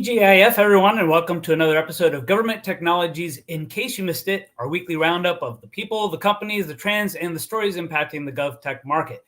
TGIF, everyone, and welcome to another episode of Government Technologies. In case you missed it, our weekly roundup of the people, the companies, the trends, and the stories impacting the GovTech market.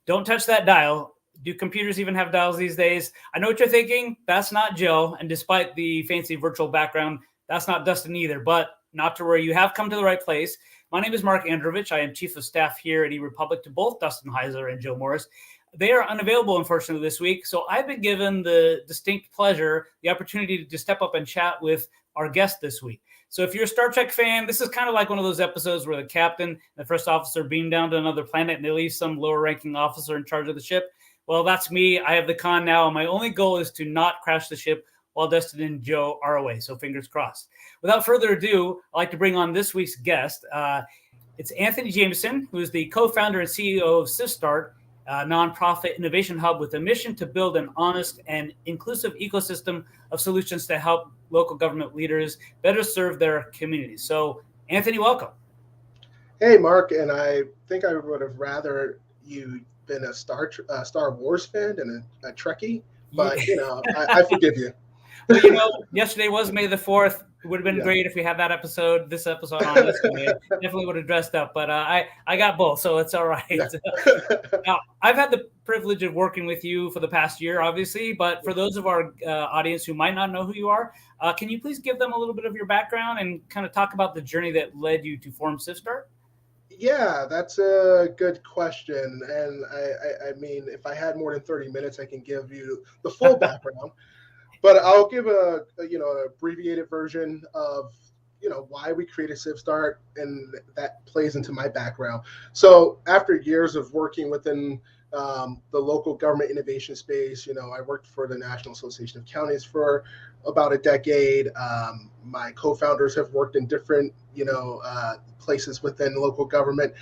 Don't touch that dial. Do computers even have dials these days? I know what you're thinking. That's not Joe. And despite the fancy virtual background, that's not Dustin either. But not to worry, you have come to the right place. My name is Mark Androvich. I am Chief of Staff here at eRepublic to both Dustin Heiser and Joe Morris. They are unavailable, unfortunately, this week. So I've been given the distinct pleasure, the opportunity to step up and chat with our guest this week. So if you're a Star Trek fan, this is kind of like one of those episodes where the captain and the first officer beam down to another planet and they leave some lower ranking officer in charge of the ship. Well, that's me. I have the con now. And my only goal is to not crash the ship while Dustin and Joe are away. So fingers crossed. Without further ado, I'd like to bring on this week's guest. It's Anthony Jamison, who is the co-founder and CEO of CivStart's, a nonprofit innovation hub with a mission to build an honest and inclusive ecosystem of solutions to help local government leaders better serve their communities. So, Anthony, welcome. Hey, Mark, and I think I would have rather you been a Star Wars fan than a Trekkie, but I forgive you. Well, yesterday was May the 4th. It would have been great if we had this episode on yesterday. Definitely would have dressed up, but I got both, so it's all right. Yeah. Now, I've had the privilege of working with you for the past year, obviously, but for those of our audience who might not know who you are, can you please give them a little bit of your background and kind of talk about the journey that led you to form CivStart? Yeah, that's a good question. And I mean, if I had more than 30 minutes, I can give you the full background. But I'll give an abbreviated version of why we created CivStart, and that plays into my background. So after years of working within the local government innovation space, I worked for the National Association of Counties for about a decade. My co-founders have worked in different places within local government.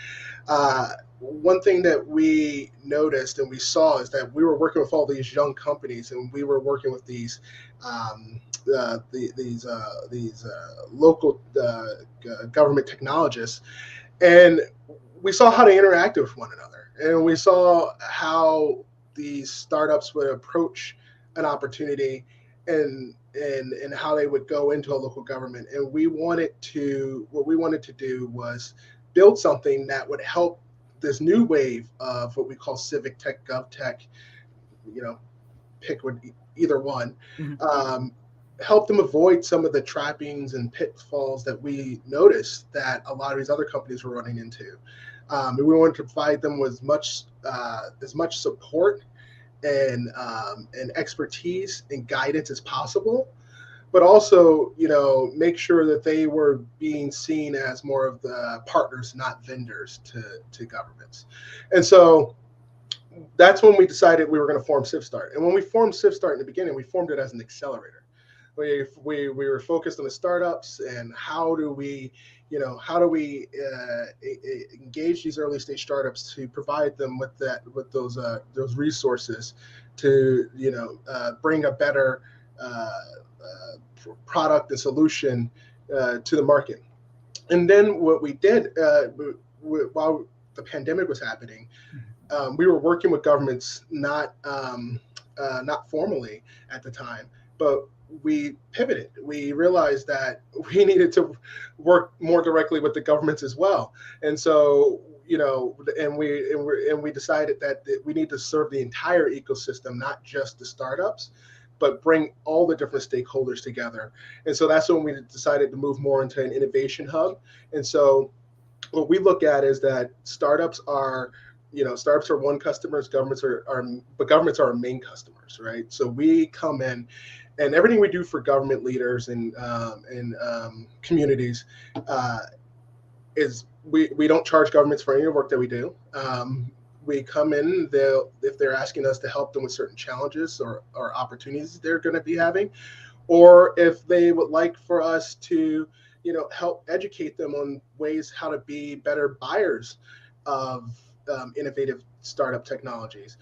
One thing that we noticed and we saw is that we were working with all these young companies, and we were working with these local government technologists, and we saw how they interacted with one another, and we saw how these startups would approach an opportunity and how they would go into a local government. And what we wanted to do was build something that would help this new wave of what we call civic tech, gov tech, pick either one, help them avoid some of the trappings and pitfalls that we noticed that a lot of these other companies were running into. And we wanted to provide them with as much support and expertise and guidance as possible, but also, make sure that they were being seen as more of the partners, not vendors to governments. And so that's when we decided we were going to form CivStart. And when we formed CivStart in the beginning, we formed it as an accelerator. We were focused on the startups and how do we engage these early stage startups to provide them with those resources to bring a better product and solution to the market. And then what we did while the pandemic was happening, we were working with governments not formally at the time, but we pivoted. We realized that we needed to work more directly with the governments as well. And so, and we decided that we need to serve the entire ecosystem, not just the startups, but bring all the different stakeholders together. And so that's when we decided to move more into an innovation hub. And so what we look at is that startups are one customers, governments are our main customers, right? So we come in, and everything we do for government leaders and communities is we don't charge governments for any of the work that we do. We come in, if they're asking us to help them with certain challenges or opportunities they're going to be having, or if they would like for us to, help educate them on ways how to be better buyers of innovative startup technologies.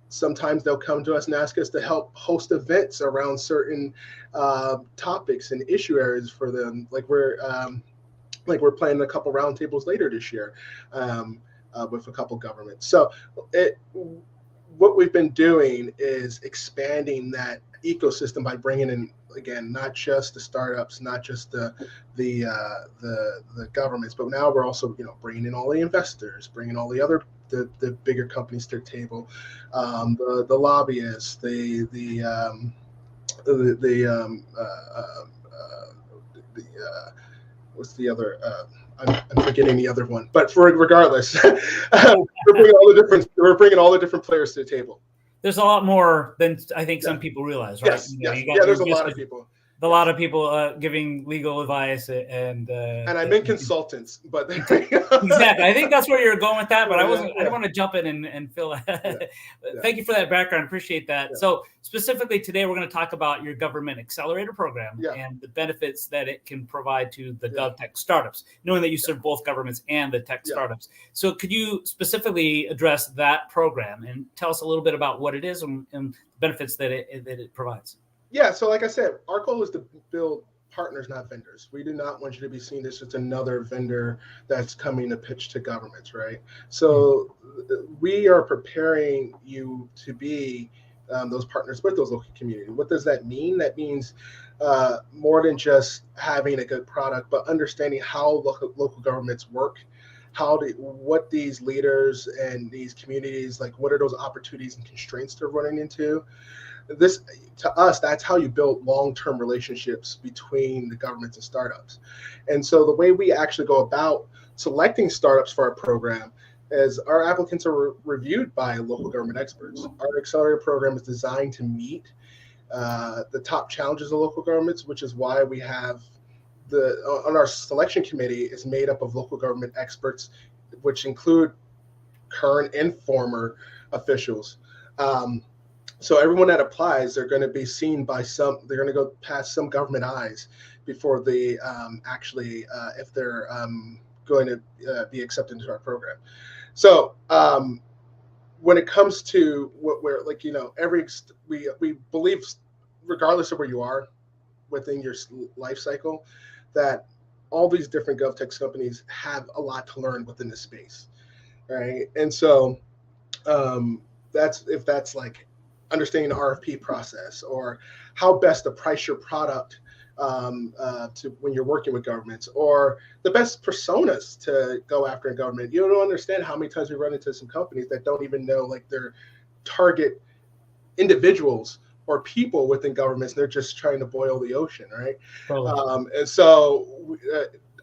Sometimes they'll come to us and ask us to help host events around certain topics and issue areas for them. Like we're planning a couple roundtables later this year with a couple governments. So what we've been doing is expanding that ecosystem by bringing in, again, not just the startups, not just the governments, but now we're also, bringing in all the investors, bringing all the bigger companies to the table, the lobbyists, what's the other? I'm forgetting the other one, but regardless, we're bringing all the different players to the table. There's a lot more than I think some people realize, right? Yes. There's a lot of people. A lot of people giving legal advice and I meant consultants, but exactly. I think that's where you're going with that, but I don't want to jump in and fill. Thank you for that background. Appreciate that. Yeah. So specifically today, we're going to talk about your government accelerator program and the benefits that it can provide to the GovTech startups, knowing that you serve both governments and the tech startups. So could you specifically address that program and tell us a little bit about what it is and the benefits that it provides? Yeah, so like I said, our goal is to build partners, not vendors. We do not want you to be seen as just another vendor that's coming to pitch to governments, right? So we are preparing you to be those partners with those local communities. What does that mean? That means more than just having a good product, but understanding how local governments work, what these leaders and these communities, like what are those opportunities and constraints they're running into. This, to us, that's how you build long-term relationships between the governments and startups. And so the way we actually go about selecting startups for our program is our applicants are reviewed by local government experts. Our accelerator program is designed to meet the top challenges of local governments, which is why we have on our selection committee is made up of local government experts, which include current and former officials. So everyone that applies, they're going to be seen by they're going to go past some government eyes before they if they're going to be accepted into our program. So when it comes to what we're like, we believe, regardless of where you are within your life cycle, that all these different GovTech companies have a lot to learn within the space, right? And so that's like understanding the RFP process or how best to price your product to when you're working with governments, or the best personas to go after in government. You don't understand how many times we run into some companies that don't even know like their target individuals or people within governments. They're just trying to boil the ocean, right? Totally. And so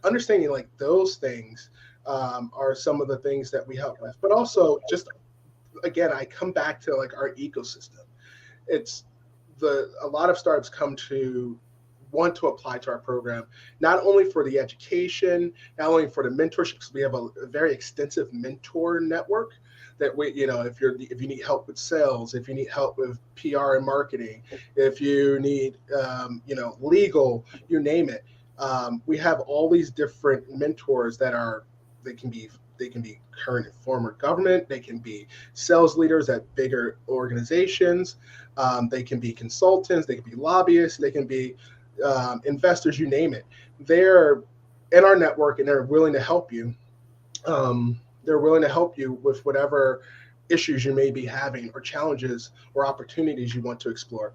understanding like those things are some of the things that we help with, but also just, again, I come back to like our ecosystem. It's a lot of startups want to apply to our program, not only for the education, not only for the mentorships. We have a very extensive mentor network that we, if you need help with sales, if you need help with PR and marketing, if you need, legal, you name it. We have all these different mentors they can be current and former government. They can be sales leaders at bigger organizations. They can be consultants. They can be lobbyists. They can be investors, you name it. They're in our network and they're willing to help you. They're willing to help you with whatever issues you may be having or challenges or opportunities you want to explore.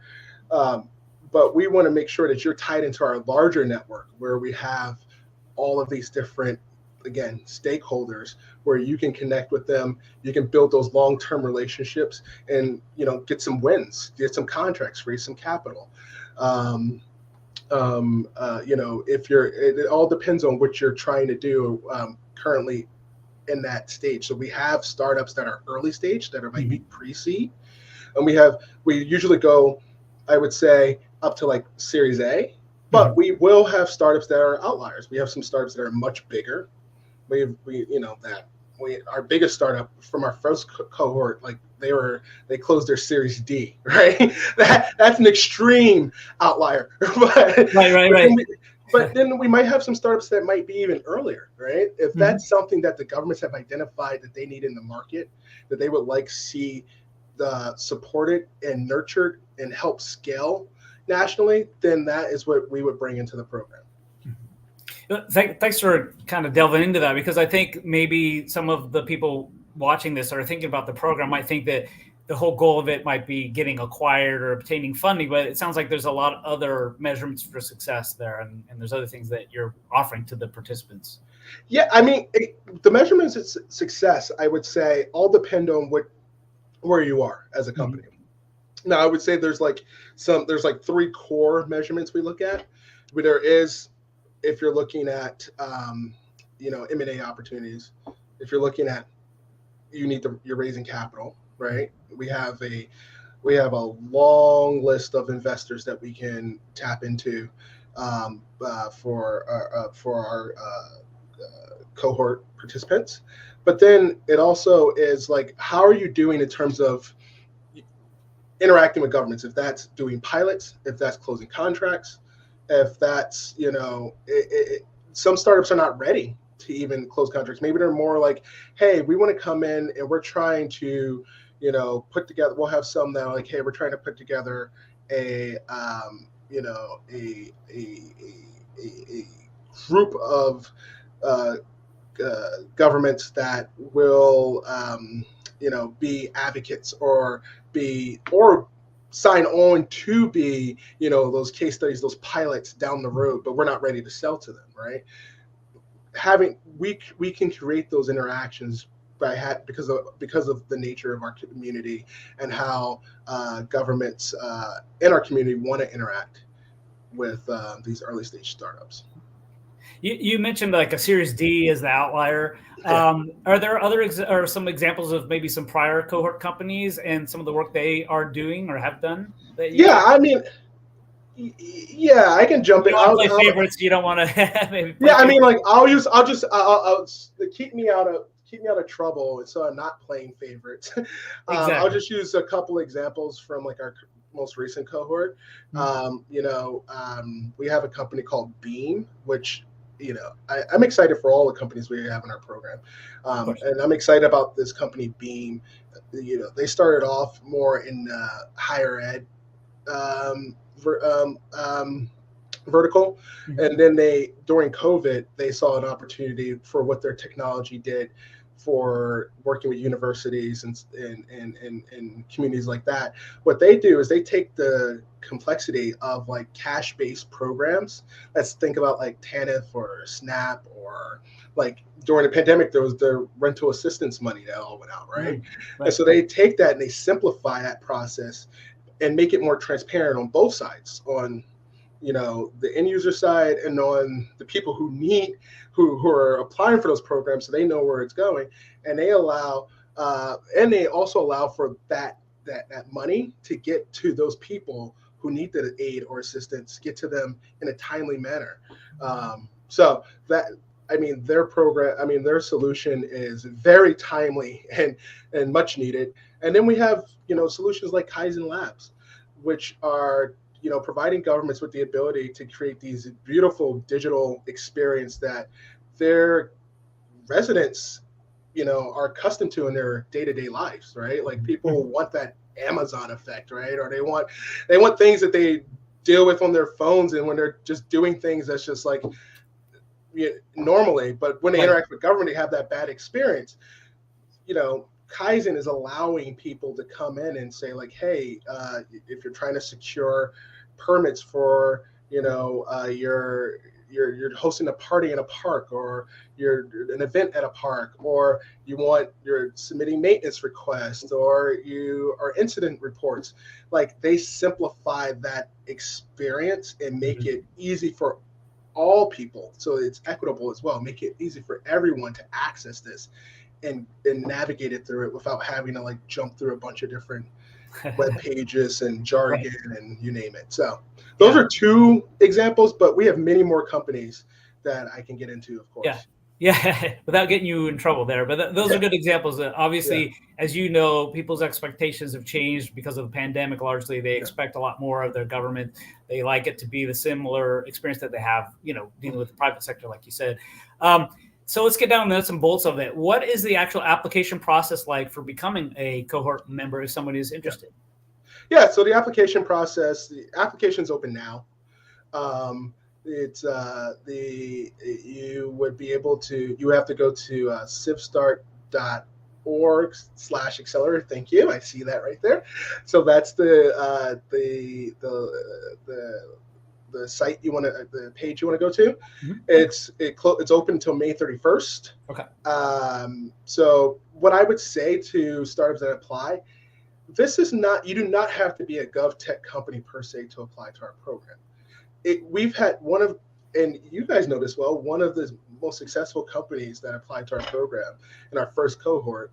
But we want to make sure that you're tied into our larger network where we have all of these different, again, stakeholders where you can connect with them. You can build those long-term relationships and, get some wins, get some contracts, raise some capital. It all depends on what you're trying to do currently in that stage. So we have startups that are early stage that are might be pre-seed, and we usually go, I would say, up to like Series A, but we will have startups that are outliers. We have some startups that are much bigger. Our biggest startup from our first cohort, like they closed their Series D, right? That's an extreme outlier. Right. But then we might have some startups that might be even earlier, right? If that's something that the governments have identified that they need in the market, that they would like to see supported and nurtured and help scale nationally, then that is what we would bring into the program. Thanks for kind of delving into that, because I think maybe some of the people watching this are thinking about the program might think that the whole goal of it might be getting acquired or obtaining funding, but it sounds like there's a lot of other measurements for success there, and there's other things that you're offering to the participants. Yeah, I mean, the measurements of success, I would say, all depend on where you are as a company. Now, I would say there's like three core measurements we look at. But there is, if you're looking at M&A opportunities, if you're looking at you're raising capital, right? We have a long list of investors that we can tap into for our cohort participants. But then it also is like, how are you doing in terms of interacting with governments? If that's doing pilots, if that's closing contracts, if that's, some startups are not ready to even close contracts. Maybe they're more like, hey, we want to come in and we're trying to, put together, we'll have some that are like, hey, we're trying to put together a group of governments that will, be advocates or sign on to be, those case studies, those pilots down the road, but we're not ready to sell to them, right? We can create those interactions because of the nature of our community and how governments in our community want to interact with these early stage startups. You mentioned like a Series D as the outlier. Are there or some examples of maybe some prior cohort companies and some of the work they are doing or have done? I mean, I can jump in. You want to play favorites. You don't want to maybe. I mean, like I'll keep me out of trouble, and so I'm not playing favorites. Exactly. I'll just use a couple examples from like our most recent cohort. We have a company called Beam, which I'm excited for all the companies we have in our program, and I'm excited about this company Beam. They started off more in higher ed vertical, and then during COVID they saw an opportunity for what their technology did for working with universities and communities like that. What they do is they take the complexity of like cash-based programs. Let's think about like TANF or SNAP, or like during the pandemic there was the rental assistance money that all went out, right? And so they take that and they simplify that process and make it more transparent on both sides, on the end user side and on the people who are applying for those programs, so they know where it's going. And they allow they also allow for that money to get to those people who need the aid or assistance, get to them in a timely manner. So that, their program, their solution is very timely and much needed. And then we have, solutions like Kaizen Labs, which are, providing governments with the ability to create these beautiful digital experience that their residents, are accustomed to in their day-to-day lives, right? Like people want that Amazon effect, right? Or they want things that they deal with on their phones, and when they're just doing things that's just like normally, but when they interact with government, they have that bad experience. Kaizen is allowing people to come in and say like, hey, if you're trying to secure permits for, you're hosting a party in a park, or you're an event at a park, or you're submitting maintenance requests, or you are incident reports, like they simplify that experience and make it easy for all people. So it's equitable as well, make it easy for everyone to access this and navigate it through it without having to like jump through a bunch of different web pages and jargon and you name it. So those are two examples, but we have many more companies that I can get into, of course. Yeah, without getting you in trouble there. But those are good examples. Obviously, as you know, people's expectations have changed because of the pandemic. Largely, they expect a lot more of their government. They like it to be the similar experience that they have, dealing with the private sector, like you said. So let's get down to the nuts and bolts of it. What is the actual application process like for becoming a cohort member if somebody is interested? Yeah, so the application's open now. You have to go to CivStart.org CivStart's.org/accelerator. Thank you. I see that right there. So that's the site you want to, the page you want to go to. Mhm. It's open until May 31st. Okay. So what I would say to startups that apply, this is not, you do not have to be a GovTech company per se to apply to our program. We've had and you guys know this well, one of the most successful companies that applied to our program in our first cohort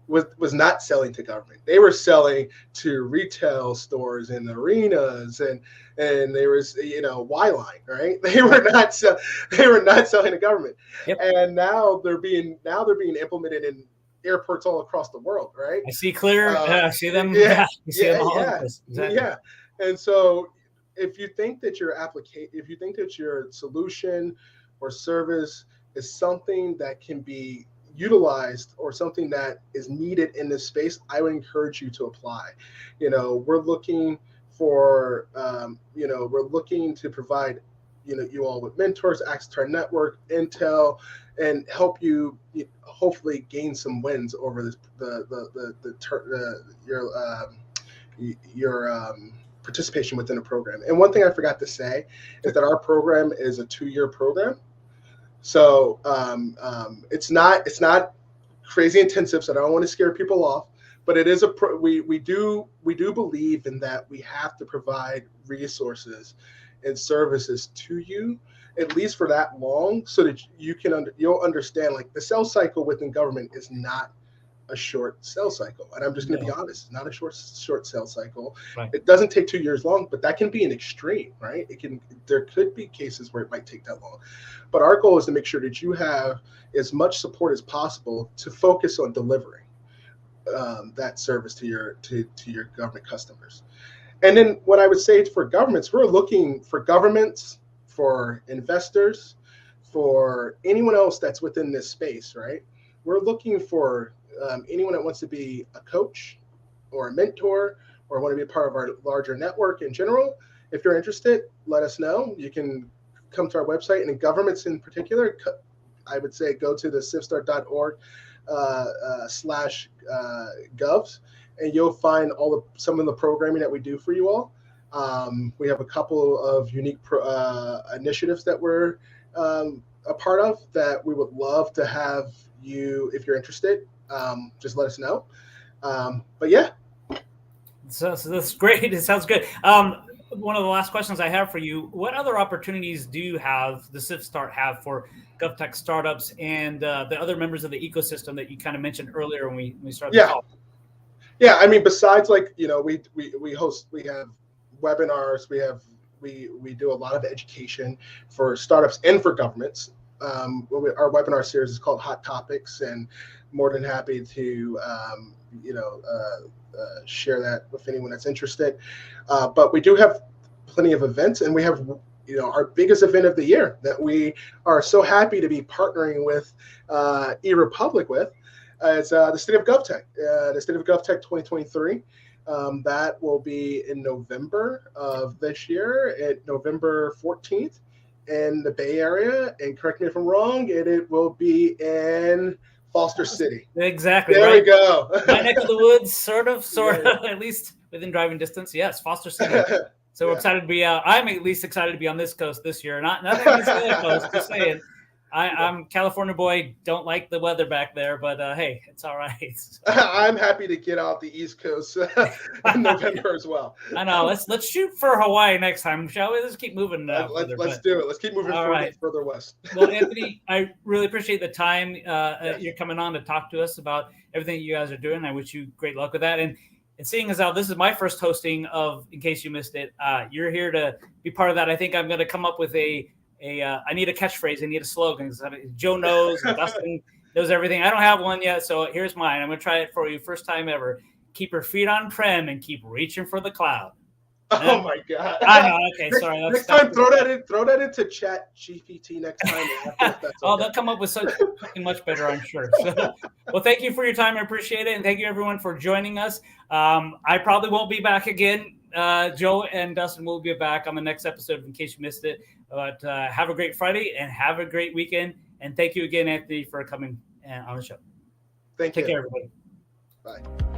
was not selling to government. They were selling to retail stores and arenas, and there was, Y-line, right? They were not selling to government. Yep. And now they're being implemented in airports all across the world, right? I see clear. I see them. Yeah, You see them all. yeah, Exactly. yeah. And so if you think that your solution or service is something that can be utilized or something that is needed in this space, I would encourage you to apply. We're looking for, we're looking to provide, you all with mentors, access to our network, intel, and help you hopefully gain some wins over this, your participation within a program. And one thing I forgot to say is that our program is a 2-year program. So it's not crazy intensive. So I don't want to scare people off, but it is we do believe in that we have to provide resources and services to you at least for that long, so that you'll understand, like, the sales cycle within government is not a short sales cycle. And I'm just going to be honest, it's not a short sales cycle. Right. It doesn't take 2 years long, but that can be an extreme, right? There could be cases where it might take that long. But our goal is to make sure that you have as much support as possible to focus on delivering that service to your government customers. And then what I would say for governments, we're looking for governments, for investors, for anyone else that's within this space, right? We're looking for anyone that wants to be a coach or a mentor or want to be a part of our larger network in general. If you're interested, let us know. You can come to our website, and in governments in particular, I would say go to the CivStart.org /govs, and you'll find some of the programming that we do for you all. We have a couple of unique initiatives that we're a part of that we would love to have you, if you're interested, just let us know. But yeah. So that's great. It sounds good. One of the last questions I have for you: what other opportunities do you have, the CivStart have, for GovTech startups and the other members of the ecosystem that you kind of mentioned earlier when we started the call? Yeah, I mean, besides, like, we have webinars, we do a lot of education for startups and for governments. Our webinar series is called Hot Topics, and more than happy to share that with anyone that's interested. But we do have plenty of events, and we have our biggest event of the year that we are so happy to be partnering with eRepublic with. It's the State of GovTech, the State of GovTech 2023. That will be in November of this year, at November 14th in the Bay Area. And correct me if I'm wrong, it will be in Foster City. Exactly. There we go. My neck of the woods, sort of, at least within driving distance. Yes, Foster City. So we're excited to be out. I'm at least excited to be on this coast this year. Nothing against the other coast, just saying. I'm California boy, don't like the weather back there, but hey, it's all right. I'm happy to get out the East Coast in November as well. I know. Let's shoot for Hawaii next time, shall we? Let's keep moving. Let's do it. Let's keep moving further west. Well, Anthony, I really appreciate the time you're coming on to talk to us about everything you guys are doing. I wish you great luck with that. And seeing as how this is my first hosting of In Case You Missed It, you're here to be part of that. I think I'm going to come up with I need a catchphrase. I need a slogan. Joe knows, Dustin knows everything. I don't have one yet, so here's mine. I'm going to try it for you. First time ever. Keep your feet on prem and keep reaching for the cloud. Oh my God! I know. Okay, sorry. Next time, throw that into Chat GPT next time. They'll come up with something much better, I'm sure. So, well, thank you for your time. I appreciate it, and thank you everyone for joining us. I probably won't be back again. Joe and Dustin will be back on the next episode, in case you missed it. But have a great Friday and have a great weekend. And thank you again, Anthony, for coming on the show. Thank you. Take care, everybody. Bye.